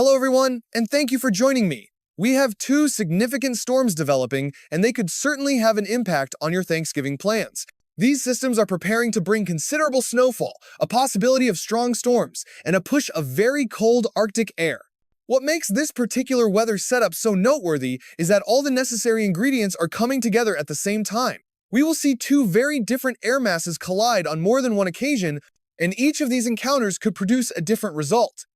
Hello everyone, and thank you for joining me. We have two significant storms developing, and they could certainly have an impact on your Thanksgiving plans. These systems are preparing to bring considerable snowfall, a possibility of strong storms, and a push of very cold Arctic air. What makes this particular weather setup so noteworthy is that all the necessary ingredients are coming together at the same time. We will see two very different air masses collide on more than one occasion, and each of these encounters could produce a different result.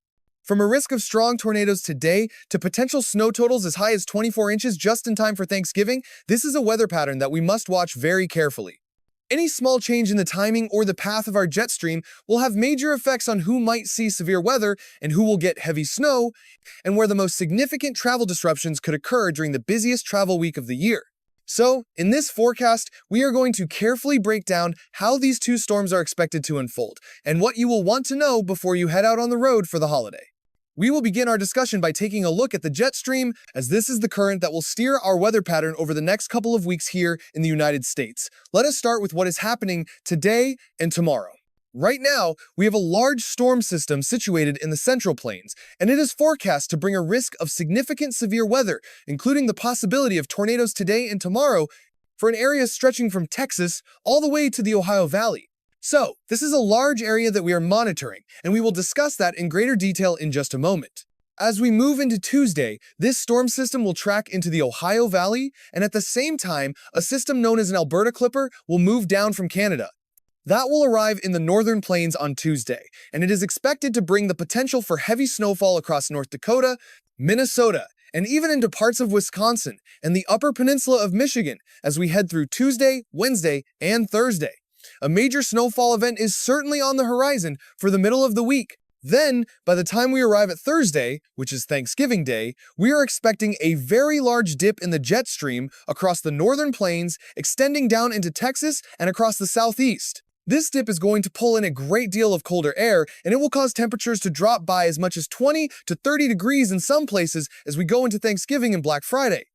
From a risk of strong tornadoes today to potential snow totals as high as 24 inches just in time for Thanksgiving, this is a weather pattern that we must watch very carefully. Any small change in the timing or the path of our jet stream will have major effects on who might see severe weather and who will get heavy snow, and where the most significant travel disruptions could occur during the busiest travel week of the year. So, in this forecast, we are going to carefully break down how these two storms are expected to unfold, and what you will want to know before you head out on the road for the holiday. We will begin our discussion by taking a look at the jet stream, as this is the current that will steer our weather pattern over the next couple of weeks here in the United States. Let us start with what is happening today and tomorrow. Right now, we have a large storm system situated in the Central Plains, and it is forecast to bring a risk of significant severe weather, including the possibility of tornadoes today and tomorrow for an area stretching from Texas all the way to the Ohio Valley. So, this is a large area that we are monitoring, and we will discuss that in greater detail in just a moment. As we move into Tuesday, this storm system will track into the Ohio Valley, and at the same time, a system known as an Alberta Clipper will move down from Canada. That will arrive in the northern plains on Tuesday, and it is expected to bring the potential for heavy snowfall across North Dakota, Minnesota, and even into parts of Wisconsin and the upper peninsula of Michigan as we head through Tuesday, Wednesday, and Thursday. A major snowfall event is certainly on the horizon for the middle of the week. Then, by the time we arrive at Thursday, which is Thanksgiving Day, we are expecting a very large dip in the jet stream across the northern plains, extending down into Texas and across the southeast. This dip is going to pull in a great deal of colder air, and it will cause temperatures to drop by as much as 20 to 30 degrees in some places as we go into Thanksgiving and Black Friday.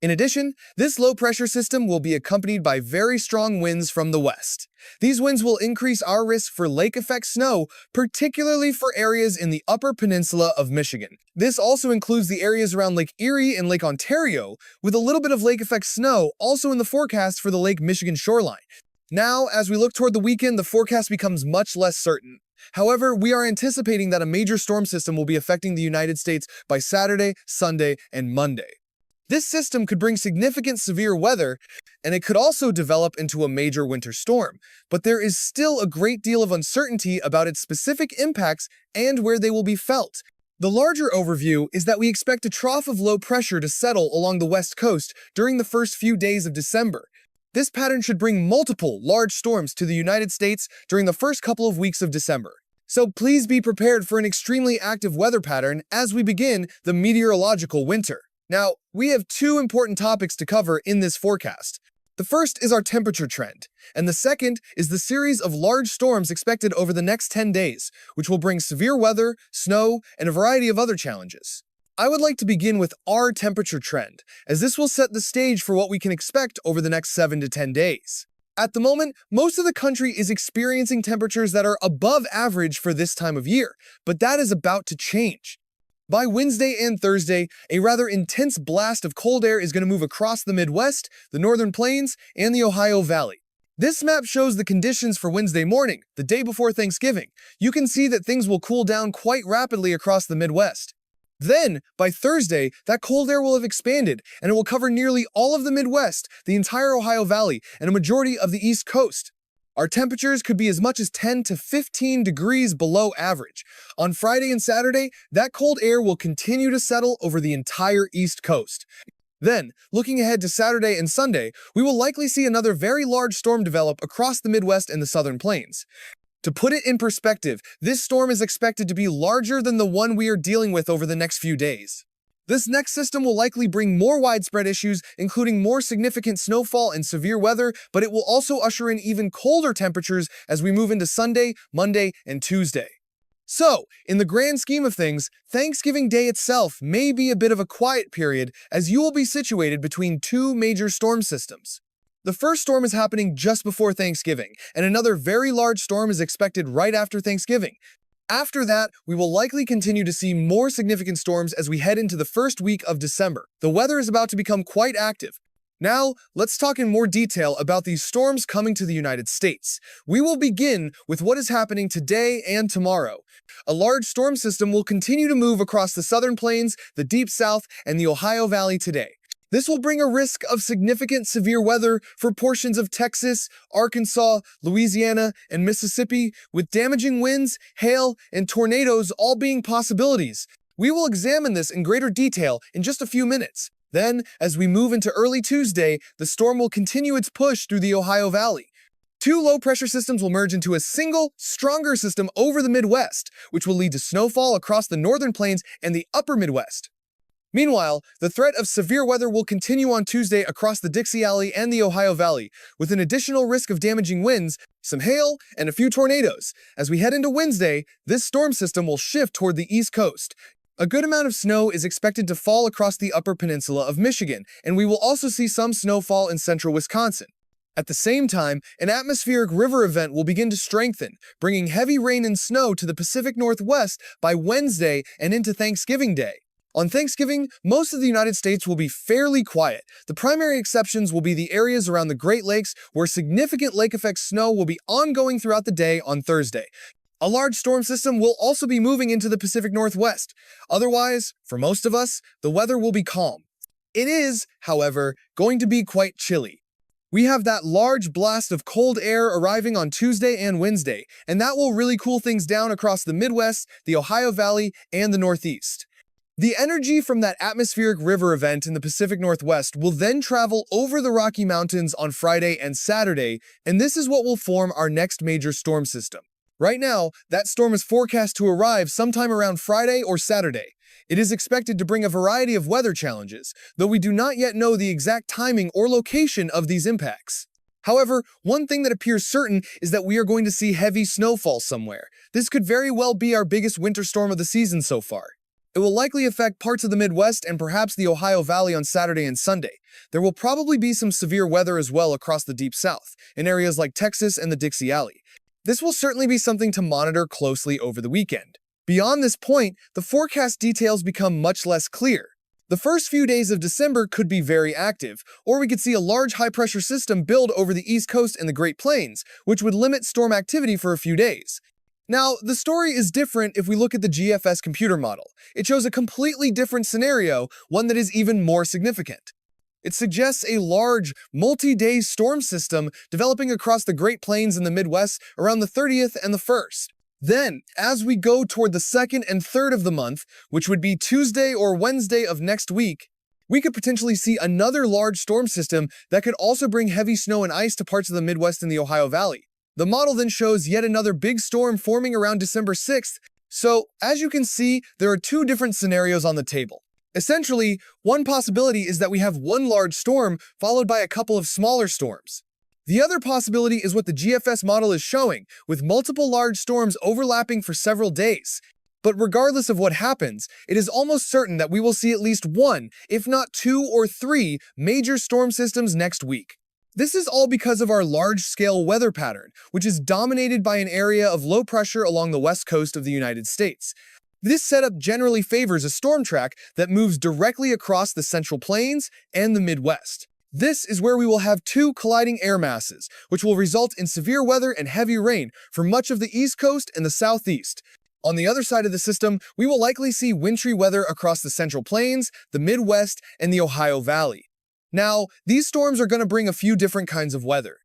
In addition, this low-pressure system will be accompanied by very strong winds from the west. These winds will increase our risk for lake-effect snow, particularly for areas in the upper peninsula of Michigan. This also includes the areas around Lake Erie and Lake Ontario, with a little bit of lake-effect snow also in the forecast for the Lake Michigan shoreline. Now, as we look toward the weekend, the forecast becomes much less certain. However, we are anticipating that a major storm system will be affecting the United States by Saturday, Sunday, and Monday. This system could bring significant severe weather, and it could also develop into a major winter storm, but there is still a great deal of uncertainty about its specific impacts and where they will be felt. The larger overview is that we expect a trough of low pressure to settle along the west coast during the first few days of December. This pattern should bring multiple large storms to the United States during the first couple of weeks of December. So please be prepared for an extremely active weather pattern as we begin the meteorological winter. Now, we have two important topics to cover in this forecast. The first is our temperature trend, and the second is the series of large storms expected over the next 10 days, which will bring severe weather, snow, and a variety of other challenges. I would like to begin with our temperature trend, as this will set the stage for what we can expect over the next 7 to 10 days. At the moment, most of the country is experiencing temperatures that are above average for this time of year, but that is about to change. By Wednesday and Thursday, a rather intense blast of cold air is going to move across the Midwest, the Northern Plains, and the Ohio Valley. This map shows the conditions for Wednesday morning, the day before Thanksgiving. You can see that things will cool down quite rapidly across the Midwest. Then, by Thursday, that cold air will have expanded, and it will cover nearly all of the Midwest, the entire Ohio Valley, and a majority of the East Coast. Our temperatures could be as much as 10 to 15 degrees below average. On Friday and Saturday, that cold air will continue to settle over the entire East Coast. Then, looking ahead to Saturday and Sunday, we will likely see another very large storm develop across the Midwest and the Southern Plains. To put it in perspective, this storm is expected to be larger than the one we are dealing with over the next few days. This next system will likely bring more widespread issues, including more significant snowfall and severe weather, but it will also usher in even colder temperatures as we move into Sunday, Monday, and Tuesday. So, in the grand scheme of things, Thanksgiving Day itself may be a bit of a quiet period as you will be situated between two major storm systems. The first storm is happening just before Thanksgiving, and another very large storm is expected right after Thanksgiving. After that, we will likely continue to see more significant storms as we head into the first week of December. The weather is about to become quite active. Now, let's talk in more detail about these storms coming to the United States. We will begin with what is happening today and tomorrow. A large storm system will continue to move across the southern plains, the deep south, and the Ohio Valley today. This will bring a risk of significant severe weather for portions of Texas, Arkansas, Louisiana, and Mississippi, with damaging winds, hail, and tornadoes all being possibilities. We will examine this in greater detail in just a few minutes. Then, as we move into early Tuesday, the storm will continue its push through the Ohio Valley. Two low-pressure systems will merge into a single, stronger system over the Midwest, which will lead to snowfall across the northern plains and the upper Midwest. Meanwhile, the threat of severe weather will continue on Tuesday across the Dixie Valley and the Ohio Valley, with an additional risk of damaging winds, some hail, and a few tornadoes. As we head into Wednesday, this storm system will shift toward the East Coast. A good amount of snow is expected to fall across the upper peninsula of Michigan, and we will also see some snowfall in central Wisconsin. At the same time, an atmospheric river event will begin to strengthen, bringing heavy rain and snow to the Pacific Northwest by Wednesday and into Thanksgiving Day. On Thanksgiving, most of the United States will be fairly quiet. The primary exceptions will be the areas around the Great Lakes, where significant lake-effect snow will be ongoing throughout the day on Thursday. A large storm system will also be moving into the Pacific Northwest. Otherwise, for most of us, the weather will be calm. It is, however, going to be quite chilly. We have that large blast of cold air arriving on Tuesday and Wednesday, and that will really cool things down across the Midwest, the Ohio Valley, and the Northeast. The energy from that atmospheric river event in the Pacific Northwest will then travel over the Rocky Mountains on Friday and Saturday, and this is what will form our next major storm system. Right now, that storm is forecast to arrive sometime around Friday or Saturday. It is expected to bring a variety of weather challenges, though we do not yet know the exact timing or location of these impacts. However, one thing that appears certain is that we are going to see heavy snowfall somewhere. This could very well be our biggest winter storm of the season so far. It will likely affect parts of the Midwest and perhaps the Ohio Valley on Saturday and Sunday. There will probably be some severe weather as well across the Deep South, in areas like Texas and the Dixie Valley. This will certainly be something to monitor closely over the weekend. Beyond this point, the forecast details become much less clear. The first few days of December could be very active, or we could see a large high-pressure system build over the East Coast and the Great Plains, which would limit storm activity for a few days. Now, the story is different if we look at the GFS computer model. It shows a completely different scenario, one that is even more significant. It suggests a large, multi-day storm system developing across the Great Plains in the Midwest around the 30th and the 1st. Then, as we go toward the 2nd and 3rd of the month, which would be Tuesday or Wednesday of next week, we could potentially see another large storm system that could also bring heavy snow and ice to parts of the Midwest and the Ohio Valley. The model then shows yet another big storm forming around December 6th, so as you can see, there are two different scenarios on the table. Essentially, one possibility is that we have one large storm followed by a couple of smaller storms. The other possibility is what the GFS model is showing, with multiple large storms overlapping for several days. But regardless of what happens, it is almost certain that we will see at least one, if not two or three, major storm systems next week. This is all because of our large-scale weather pattern, which is dominated by an area of low pressure along the west coast of the United States. This setup generally favors a storm track that moves directly across the Central Plains and the Midwest. This is where we will have two colliding air masses, which will result in severe weather and heavy rain for much of the East Coast and the Southeast. On the other side of the system, we will likely see wintry weather across the Central Plains, the Midwest, and the Ohio Valley. Now, these storms are going to bring a few different kinds of weather.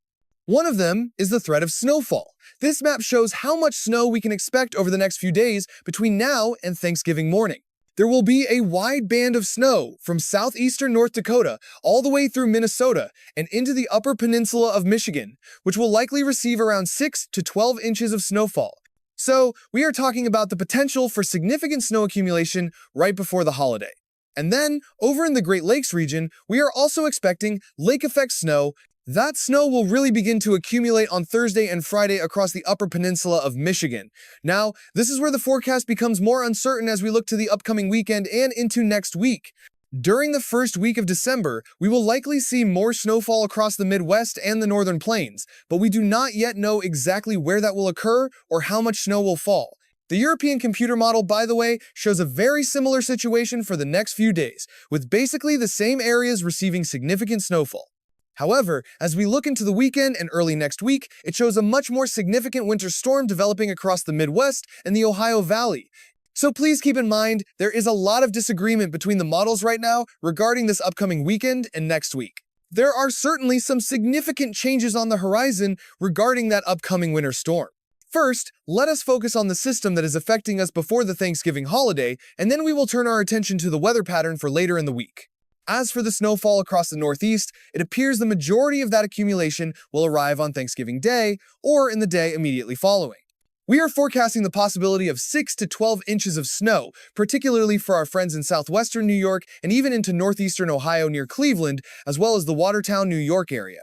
One of them is the threat of snowfall. This map shows how much snow we can expect over the next few days between now and Thanksgiving morning. There will be a wide band of snow from southeastern North Dakota all the way through Minnesota and into the upper peninsula of Michigan, which will likely receive around 6 to 12 inches of snowfall. So, we are talking about the potential for significant snow accumulation right before the holiday. And then, over in the Great Lakes region, we are also expecting lake-effect snow. That snow will really begin to accumulate on Thursday and Friday across the upper peninsula of Michigan. Now, this is where the forecast becomes more uncertain as we look to the upcoming weekend and into next week. During the first week of December, we will likely see more snowfall across the Midwest and the Northern Plains, but we do not yet know exactly where that will occur or how much snow will fall. The European computer model, by the way, shows a very similar situation for the next few days, with basically the same areas receiving significant snowfall. However, as we look into the weekend and early next week, it shows a much more significant winter storm developing across the Midwest and the Ohio Valley. So please keep in mind, there is a lot of disagreement between the models right now regarding this upcoming weekend and next week. There are certainly some significant changes on the horizon regarding that upcoming winter storm. First, let us focus on the system that is affecting us before the Thanksgiving holiday, and then we will turn our attention to the weather pattern for later in the week. As for the snowfall across the Northeast, it appears the majority of that accumulation will arrive on Thanksgiving Day or in the day immediately following. We are forecasting the possibility of 6 to 12 inches of snow, particularly for our friends in southwestern New York and even into northeastern Ohio near Cleveland, as well as the Watertown, New York area.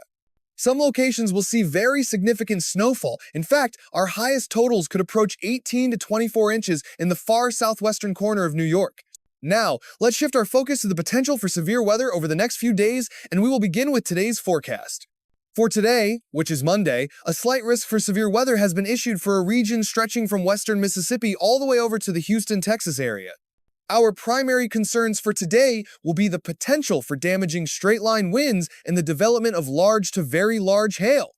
Some locations will see very significant snowfall. In fact, our highest totals could approach 18 to 24 inches in the far southwestern corner of New York. Now, let's shift our focus to the potential for severe weather over the next few days, and we will begin with today's forecast. For today, which is Monday, a slight risk for severe weather has been issued for a region stretching from western Mississippi all the way over to the Houston, Texas area. Our primary concerns for today will be the potential for damaging straight-line winds and the development of large to very large hail.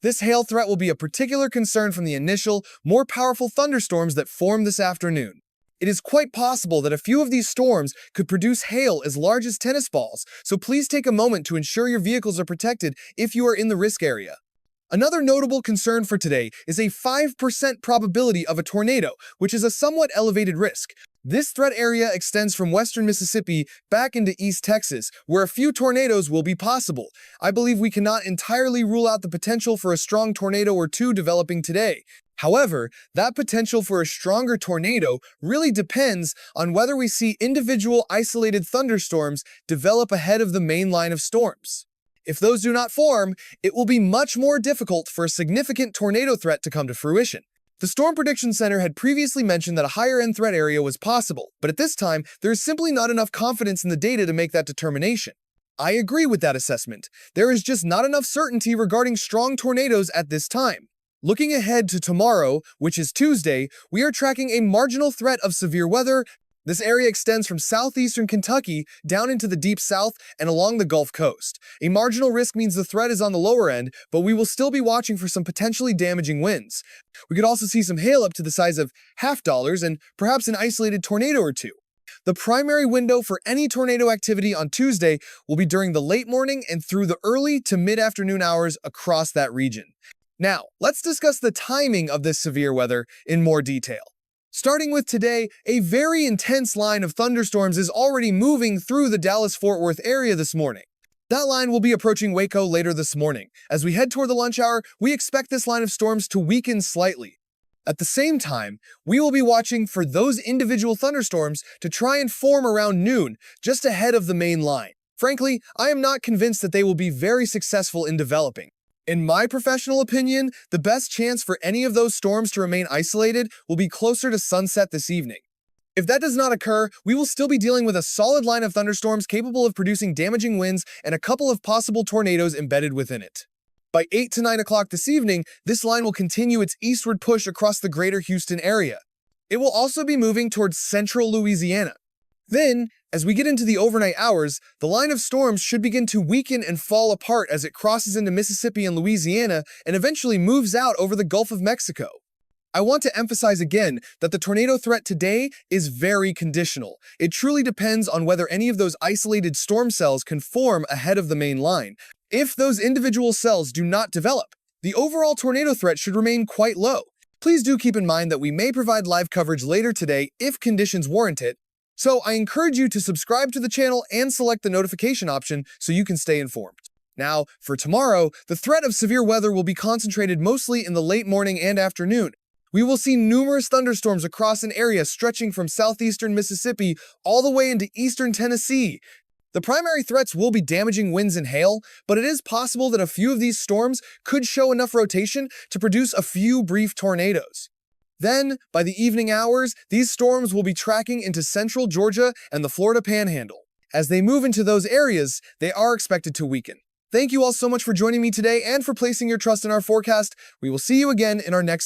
This hail threat will be a particular concern from the initial, more powerful thunderstorms that formed this afternoon. It is quite possible that a few of these storms could produce hail as large as tennis balls, so please take a moment to ensure your vehicles are protected if you are in the risk area. Another notable concern for today is a 5% probability of a tornado, which is a somewhat elevated risk. This threat area extends from western Mississippi back into East Texas, where a few tornadoes will be possible. I believe we cannot entirely rule out the potential for a strong tornado or two developing today. However, that potential for a stronger tornado really depends on whether we see individual isolated thunderstorms develop ahead of the main line of storms. If those do not form, it will be much more difficult for a significant tornado threat to come to fruition. The Storm Prediction Center had previously mentioned that a higher-end threat area was possible, but at this time, there is simply not enough confidence in the data to make that determination. I agree with that assessment. There is just not enough certainty regarding strong tornadoes at this time. Looking ahead to tomorrow, which is Tuesday, we are tracking a marginal threat of severe weather. This area extends from southeastern Kentucky down into the deep south and along the Gulf Coast. A marginal risk means the threat is on the lower end, but we will still be watching for some potentially damaging winds. We could also see some hail up to the size of $50 and perhaps an isolated tornado or two. The primary window for any tornado activity on Tuesday will be during the late morning and through the early to mid-afternoon hours across that region. Now, let's discuss the timing of this severe weather in more detail. Starting with today, a very intense line of thunderstorms is already moving through the Dallas-Fort Worth area this morning. That line will be approaching Waco later this morning. As we head toward the lunch hour, we expect this line of storms to weaken slightly. At the same time, we will be watching for those individual thunderstorms to try and form around noon, just ahead of the main line. Frankly, I am not convinced that they will be very successful in developing. In my professional opinion, the best chance for any of those storms to remain isolated will be closer to sunset this evening. If that does not occur, we will still be dealing with a solid line of thunderstorms capable of producing damaging winds and a couple of possible tornadoes embedded within it. By 8 to 9 o'clock this evening, this line will continue its eastward push across the greater Houston area. It will also be moving towards central Louisiana. Then, as we get into the overnight hours, the line of storms should begin to weaken and fall apart as it crosses into Mississippi and Louisiana and eventually moves out over the Gulf of Mexico. I want to emphasize again that the tornado threat today is very conditional. It truly depends on whether any of those isolated storm cells can form ahead of the main line. If those individual cells do not develop, the overall tornado threat should remain quite low. Please do keep in mind that we may provide live coverage later today if conditions warrant it, so I encourage you to subscribe to the channel and select the notification option so you can stay informed. Now, for tomorrow, the threat of severe weather will be concentrated mostly in the late morning and afternoon. We will see numerous thunderstorms across an area stretching from southeastern Mississippi all the way into eastern Tennessee. The primary threats will be damaging winds and hail, but it is possible that a few of these storms could show enough rotation to produce a few brief tornadoes. Then, by the evening hours, these storms will be tracking into central Georgia and the Florida Panhandle. As they move into those areas, they are expected to weaken. Thank you all so much for joining me today and for placing your trust in our forecast. We will see you again in our next